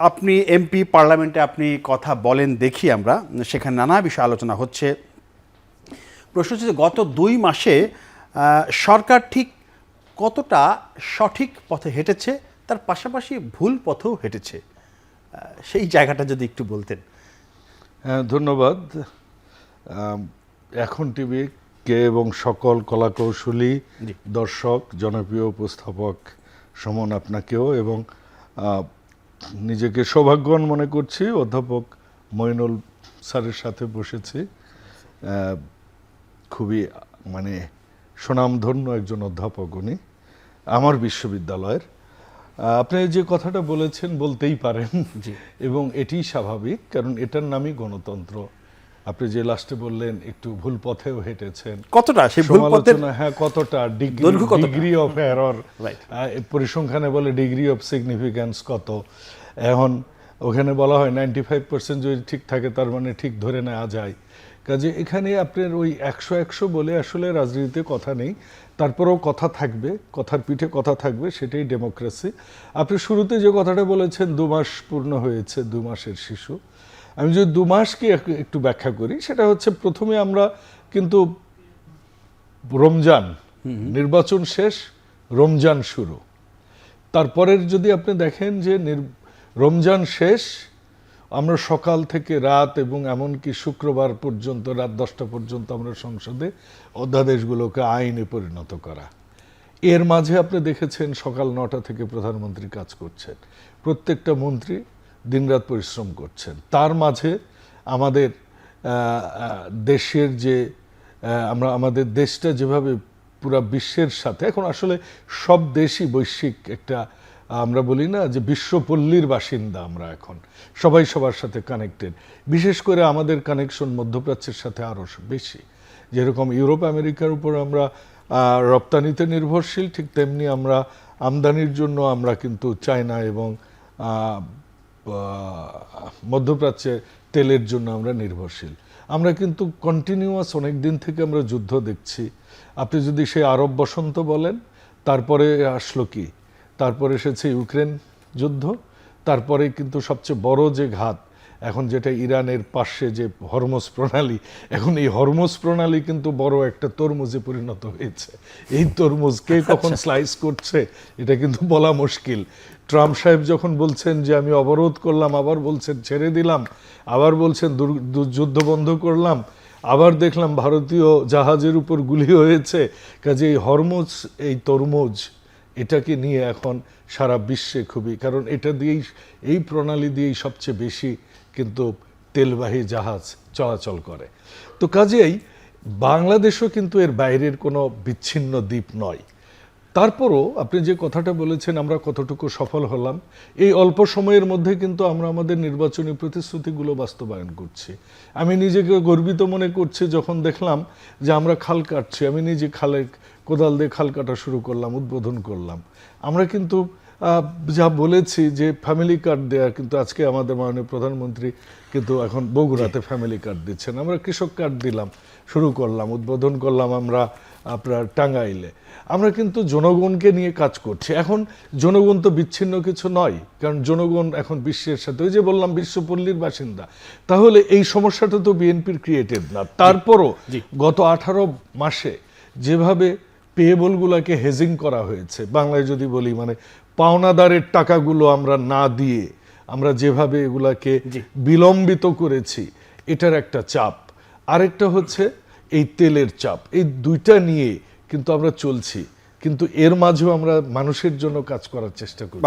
আপনি এমপি, পার্লামেন্টে আপনি কথা বলেন দেখি আমরা, সেখানে নানা বিষয় আলোচনা হচ্ছে। প্রশ্ন হচ্ছে যে গত 2 মাসে সরকার ঠিক কতটা সঠিক পথে হেঁটেছে, তার পাশাপাশি ভুল পথেও হেঁটেছে, সেই জায়গাটা যদি একটু বলতেন। ধন্যবাদ। এখন টিভি কে এবং সকল কলাকৌশলী দর্শক, জনপ্রিয় উপস্থাপক সমন আপনাকেও এবং নিজেকে সৌভাগ্যবান মনে করছি অধ্যাপক মইনুল স্যারের সাথে বসেছি। খুবই মানে সুনামধন্য একজন অধ্যাপক উনি আমার বিশ্ববিদ্যালয়ের। আপনি যে কথাটা বলেছেন বলতেই পারেন এবং এটি স্বাভাবিক, কারণ এটার নামই গণতন্ত্র। আপনি যে লাস্টে বললেন একটু ভুল পথেও হেঁটেছেন, কতটা সেই ভুল পথের, হ্যাঁ কতটা ডিগ্রি অফ এরর, পরিসংখ্যানে বলে ডিগ্রি অফ সিগনিফিক্যান্স কত। এখন ওখানে বলা হয় 95% যদি ঠিক থাকে তার মানে ঠিক ধরে নেওয়া যায়। কাজে এখানে আপনার ওই 100 বলে আসলে রাজনীতিতে কথা নেই, তারপরেও কথা থাকবে, কথার পিঠে কথা থাকবে, সেটাই ডেমোক্রেসি। আপনি শুরুতে যে কথাটা বলেছেন 2 মাস পূর্ণ হয়েছে, 2 মাসের শিশু। আমি যদি 2 মাসকে একটু ব্যাখ্যা করি, সেটা হচ্ছে প্রথমে আমরা কিন্তু রমজান, নির্বাচন শেষ, রমজান শুরু। তারপরের যদি আপনি দেখেন যে রমজান শেষ, আমরা সকাল থেকে রাত এবং এমনকি শুক্রবার পর্যন্ত রাত 10টা পর্যন্ত আমরা সংসদে অধ্যাদেশগুলোকে আইনে পরিণত করা। এর মাঝে আপনি দেখেছেন সকাল 9টা থেকে প্রধানমন্ত্রী কাজ করছেন, প্রত্যেকটা মন্ত্রী দিনরাত পরিশ্রম করছেন। তার মাঝে আমাদের দেশের যে আমাদের দেশটা যেভাবে পুরা বিশ্বের সাথে, এখন আসলে সব দেশই বৈশ্বিক একটা, আমরা বলি না যে বিশ্বপল্লীর বাসিন্দা, আমরা এখন সবাই সবার সাথে কানেক্টেড। বিশেষ করে আমাদের কানেকশন মধ্যপ্রাচ্যের সাথে আরও বেশি। যেরকম ইউরোপ আমেরিকার উপর আমরা রপ্তানিতে নির্ভরশীল, ঠিক তেমনি আমরা আমদানির জন্য আমরা কিন্তু চায়না এবং মধ্যপ্রাচ্যে তেলের জন্য আমরা নির্ভরশীল। আমরা কিন্তু কন্টিনিউয়াস অনেক দিন থেকে আমরা যুদ্ধ দেখছি। আপনি যদি সেই আরব বসন্ত বলেন, তারপরে আসলো কি, তারপরে এসেছে ইউক্রেন যুদ্ধ, তারপরে কিন্তু সবচেয়ে বড় যে ঘাত এখন যেটা ইরানের পাশে যে হরমুজ প্রণালী, এখন এই হরমুজ প্রণালী কিন্তু বড় একটা তরমুজে পরিণত হয়েছে। এই তরমুজ কে কখন স্লাইস করছে এটা কিন্তু বলা মুশকিল। ট্রাম্প সাহেব যখন বলছেন যে আমি অবরোধ করলাম, আবার বলছেন ছেড়ে দিলাম, আবার বলছেন যুদ্ধ বন্ধ করলাম, আবার দেখলাম ভারতীয় জাহাজের উপর গুলি হয়েছে। কাজে এই হরমুজ, এই তরমুজ, এটাকে নিয়ে এখন সারা বিশ্বে খুবই, কারণ এটা দিয়েই, এই প্রণালী দিয়েই সবচেয়ে বেশি কিন্তু তেলবাহী জাহাজ চলাচল করে। তো কাজেই বাংলাদেশও কিন্তু এর বাইরের কোনো বিচ্ছিন্ন দ্বীপ নয়। তারপরও আপনি যে কথাটা বলেছেন আমরা কতটুকু সফল হলাম, এই অল্প সময়ের মধ্যে কিন্তু আমরা আমাদের নির্বাচনী প্রতিশ্রুতিগুলো বাস্তবায়ন করছি। আমি নিজেকে গর্বিত মনে করছি যখন দেখলাম যে আমরা খাল কাটছি। আমি নিজে কোদাল দিয়ে খাল কাটা শুরু করলাম, উদ্বোধন করলাম। আমরা কিন্তু যা বলেছি যে ফ্যামিলি কার্ড দেয়া, কিন্তু আজকে আমাদের মাননীয় প্রধানমন্ত্রী কিন্তু এখন বগুড়াতে ফ্যামিলি কার্ড দিচ্ছেন। আমরা কৃষক কার্ড দিলাম, শুরু করলাম, উদ্বোধন করলাম আমরা আপনার টাঙ্গাইলে। আমরা কিন্তু জনগণকে নিয়ে কাজ করছি। এখন জনগণ তো বিচ্ছিন্ন কিছু নয়, কারণ জনগণ এখন বিশ্বের সাথে, ওই যে বললাম বিশ্বপল্লীর বাসিন্দা। তাহলে এই সমস্যাটা তো বিএনপির ক্রিয়েটেড না। তারপরও গত 18 মাসে যেভাবে পেয়েবলগুলোকে হেজিং করা হয়েছে, বাংলায় যদি বলি মানে পাওনাদারের টাকাগুলো আমরা না দিয়ে আমরা যেভাবে এগুলাকে বিলম্বিত করেছি, এটার একটা চাপ। আরেকটা হচ্ছে এই তেলের চাপ। এই দুইটা নিয়ে কিন্তু আমরা চলছি, কিন্তু এর মাঝেও আমরা মানুষের জন্য কাজ করার চেষ্টা করছি।